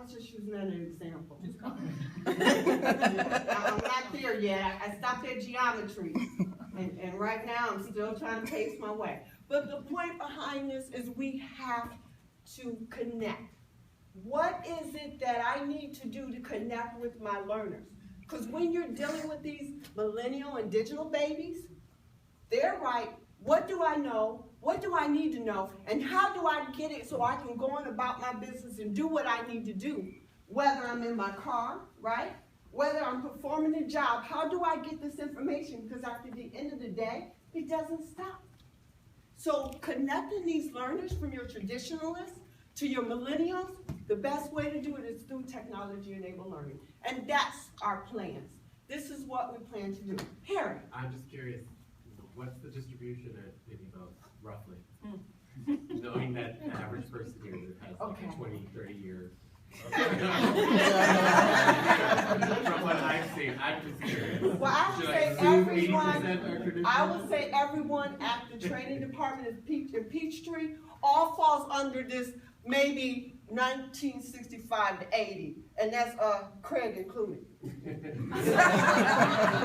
was just using that as an example. I'm not there yet. I stopped at geometry. And right now I'm still trying to pace my way. But the point behind this is we have to connect. What is it that I need to do to connect with my learners? Because when you're dealing with these millennial and digital babies, they're right. What do I know? What do I need to know? And how do I get it so I can go on about my business and do what I need to do? Whether I'm in my car, right? Whether I'm performing a job, how do I get this information? Because at the end of the day, it doesn't stop. So connecting these learners from your traditionalists to your millennials, the best way to do it is through technology-enabled learning. And that's our plans. This is what we plan to do. Harry. I'm just curious, what's the distribution at Pitney Bowes, roughly? Knowing that the average person here has like a 20, 30 years. From what I've seen, I'm just curious. Well, I would say everyone at the training department in Peachtree all falls under this maybe 1965 to 80, and that's Craig included.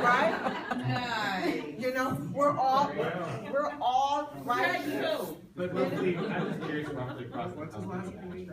Right? You know, we're all right here. But roughly, I'm just curious roughly across the country.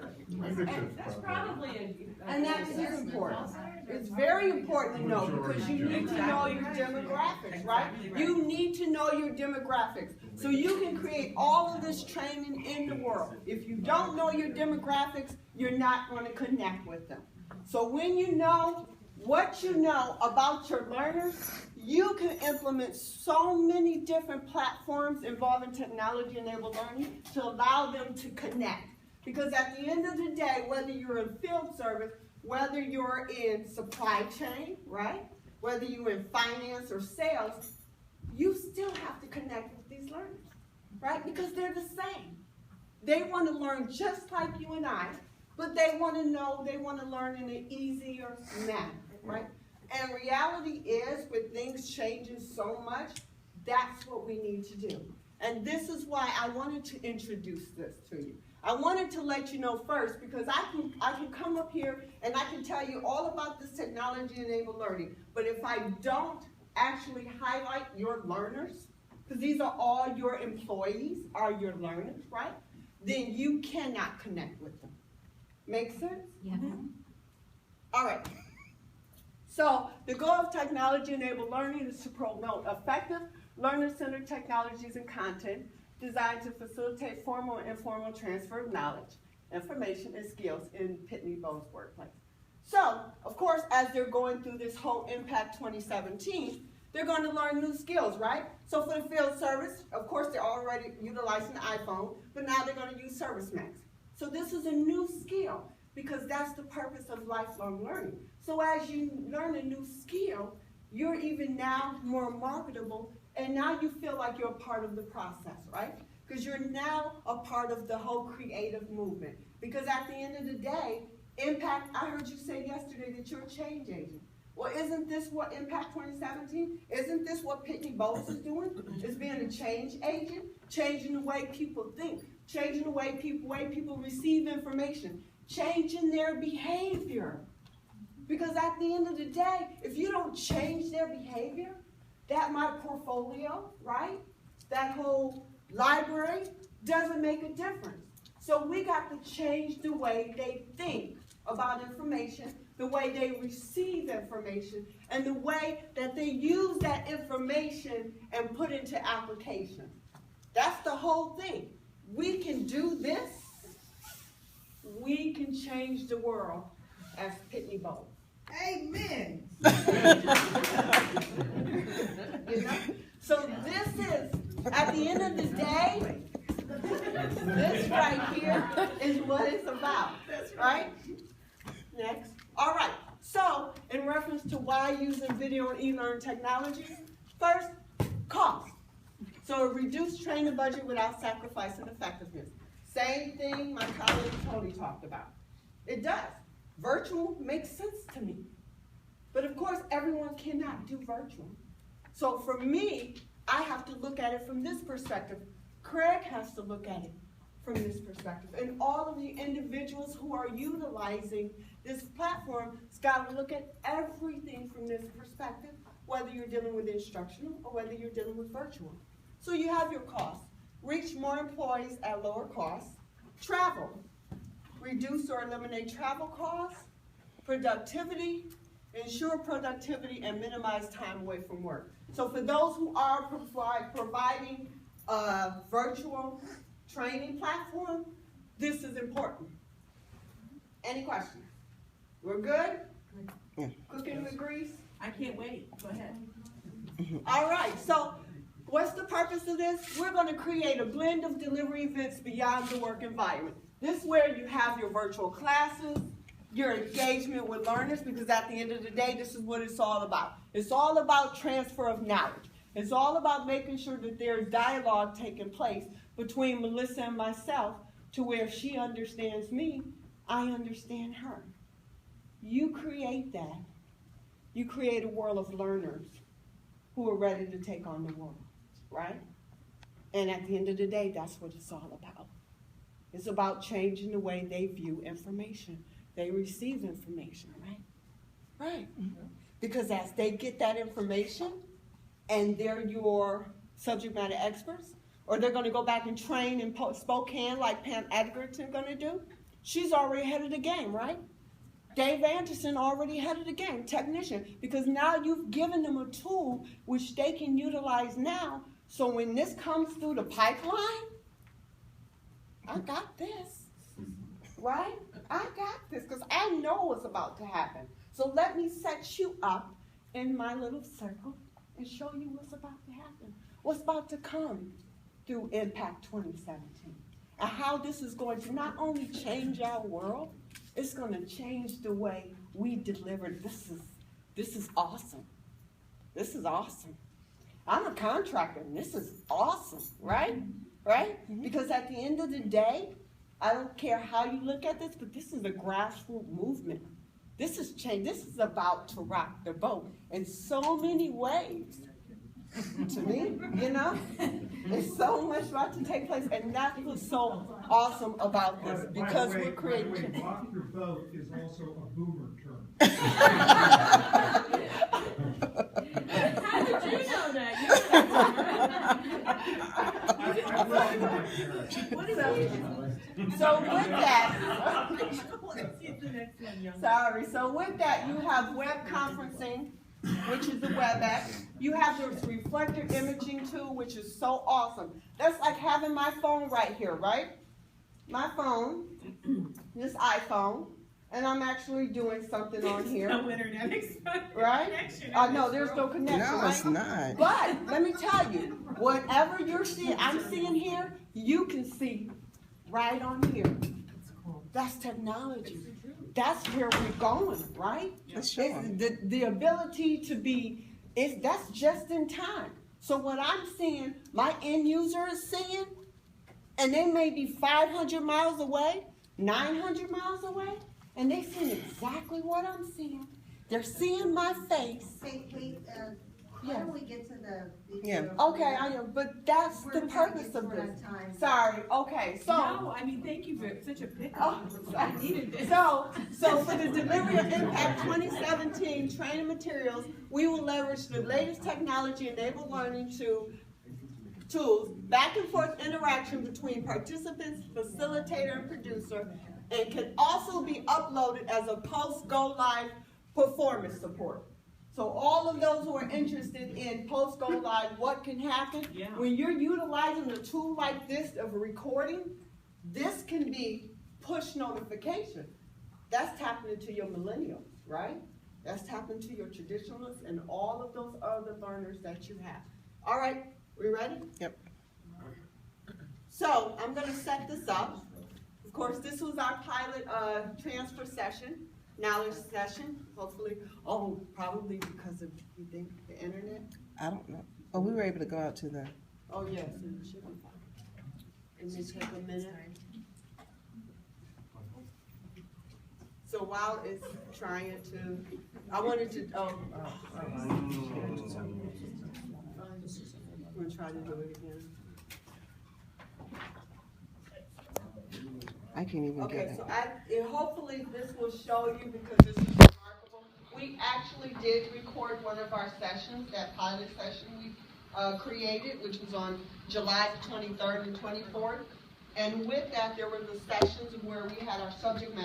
That's probably and that's important. It's very important to know because you need to know your demographics, right? You need to know your demographics so you can create all of this training in the world. If you don't know your demographics, you're not going to connect with them. So when you know what you know about your learners, you can implement so many different platforms involving technology-enabled learning to allow them to connect. Because at the end of the day, whether you're in field service, whether you're in supply chain, right? Whether you're in finance or sales, you still have to connect with these learners, right? Because they're the same. They want to learn just like you and I, but they want to know, they want to learn in an easier manner, right? And reality is, with things changing so much, that's what we need to do. And this is why I wanted to introduce this to you. I wanted to let you know first, because I can come up here and I can tell you all about this technology-enabled learning, but if I don't actually highlight your learners, because these are all your employees, are your learners, right? Then you cannot connect with them. Make sense? Yeah. All right. So the goal of technology-enabled learning is to promote effective learner-centered technologies and content designed to facilitate formal and informal transfer of knowledge, information, and skills in Pitney Bowes workplace. So, of course, as they're going through this whole Impact 2017, they're going to learn new skills, right? So for the field service, of course, they're already utilizing the iPhone, but now they're going to use ServiceMax. So this is a new skill, because that's the purpose of lifelong learning. So as you learn a new skill, you're even now more marketable, and now you feel like you're a part of the process, right? Because you're now a part of the whole creative movement. Because at the end of the day, Impact, I heard you say yesterday that you're a change agent. Well, isn't this what Impact 2017? Isn't this what Pitney Bowes is doing? It's being a change agent, changing the way people think, changing the way people receive information, changing their behavior. Because at the end of the day, if you don't change their behavior, that my portfolio, right? That whole library doesn't make a difference. So we got to change the way they think about information, the way they receive information, and the way that they use that information and put into application. That's the whole thing. We can do this. We can change the world as Pitney Bowes. Amen. You know? So this is, at the end of the day, this right here is what it's about, right? Next. All right. So, in reference to why using video and e-learning technologies, first, cost. So, reduce training budget without sacrificing effectiveness. Same thing my colleague Tony talked about. It does. Virtual makes sense to me. But of course, everyone cannot do virtual. So for me, I have to look at it from this perspective. Craig has to look at it from this perspective. And all of the individuals who are utilizing this platform has got to look at everything from this perspective, whether you're dealing with instructional or whether you're dealing with virtual. So you have your costs. Reach more employees at lower costs. Travel. Reduce or eliminate travel costs. Productivity. Ensure productivity and minimize time away from work. So for those who are providing a virtual training platform, this is important. Any questions? We're good? Yeah. Cooking with grease? I can't wait. Go ahead. All right, so what's the purpose of this? We're going to create a blend of delivery events beyond the work environment. This is where you have your virtual classes, your engagement with learners, because at the end of the day, this is what it's all about. It's all about transfer of knowledge. It's all about making sure that there's dialogue taking place between Melissa and myself, to where if she understands me, I understand her. You create that. You create a world of learners who are ready to take on the world, right? And at the end of the day, that's what it's all about. It's about changing the way they view information. They receive information, right? Right. Mm-hmm. Because as they get that information and they're your subject matter experts, or they're going to go back and train in Spokane like Pam Edgerton's going to do, she's already ahead of the game, right? Dave Anderson already ahead of the game, technician, because now you've given them a tool which they can utilize now, so when this comes through the pipeline, I got this, right? I got this, because I know what's about to happen. So let me set you up in my little circle and show you what's about to happen, what's about to come through Impact 2017, and how this is going to not only change our world, it's going to change the way we deliver. This is awesome. This is awesome. I'm a contractor, and this is awesome, right? Right? Mm-hmm. Because at the end of the day, I don't care how you look at this, but this is a grassroots movement. This is change. This is about to rock the boat in so many ways. To me, you know, there's so much about to take place, and that's what's so awesome about this, because we're creating. By the way, rock your boat is also a boomer term. How did you know that? What is that? So with that, Sorry. so with that, you have web conferencing, which is the WebEx. You have this reflector imaging tool, which is so awesome. That's like having my phone right here, right? My phone, this iPhone, and I'm actually doing something on here. No internet right? No, there's no connection. No, right? it's not. But let me tell you, whatever you're seeing, I'm seeing here, you can see right on here. That's technology. That's where we're going, right? That's sure. The ability to be, that's just in time. So what I'm seeing, my end user is seeing, and they may be 500 miles away, 900 miles away, and they seeing exactly what I'm seeing. They're seeing my face. Hey, Kate, how Yeah. do we get to the video? Yeah. Okay, I know, but that's We're the gonna purpose get of to this. that time. Sorry, okay, so. No, I mean, thank you for such a pickup. Oh, I needed this. So for the delivery of Impact 2017 training materials, we will leverage the latest technology-enabled learning tools, back and forth interaction between participants, facilitator, and producer, and can also be uploaded as a post-go-live performance support. So all of those who are interested in post-go-live, what can happen, Yeah. when you're utilizing a tool like this of a recording, this can be push notification. That's tapping into your millennials, right? That's tapping into your traditionalists and all of those other learners that you have. All right, we ready? Yep. So I'm going to set this up. Of course, this was our pilot transfer session, knowledge session. Hopefully, probably because of, you think, the internet? I don't know. Oh, we were able to go out to the. Oh, yes, it should be fine. It may take a minute. So while it's trying to, I wanted to, I'm going to try to do it again. I can't even Okay, get it. so hopefully this will show you, because this is remarkable. We actually did record one of our sessions, that pilot session we created, which was on July 23rd and 24th. And with that, there were the sessions where we had our subject matter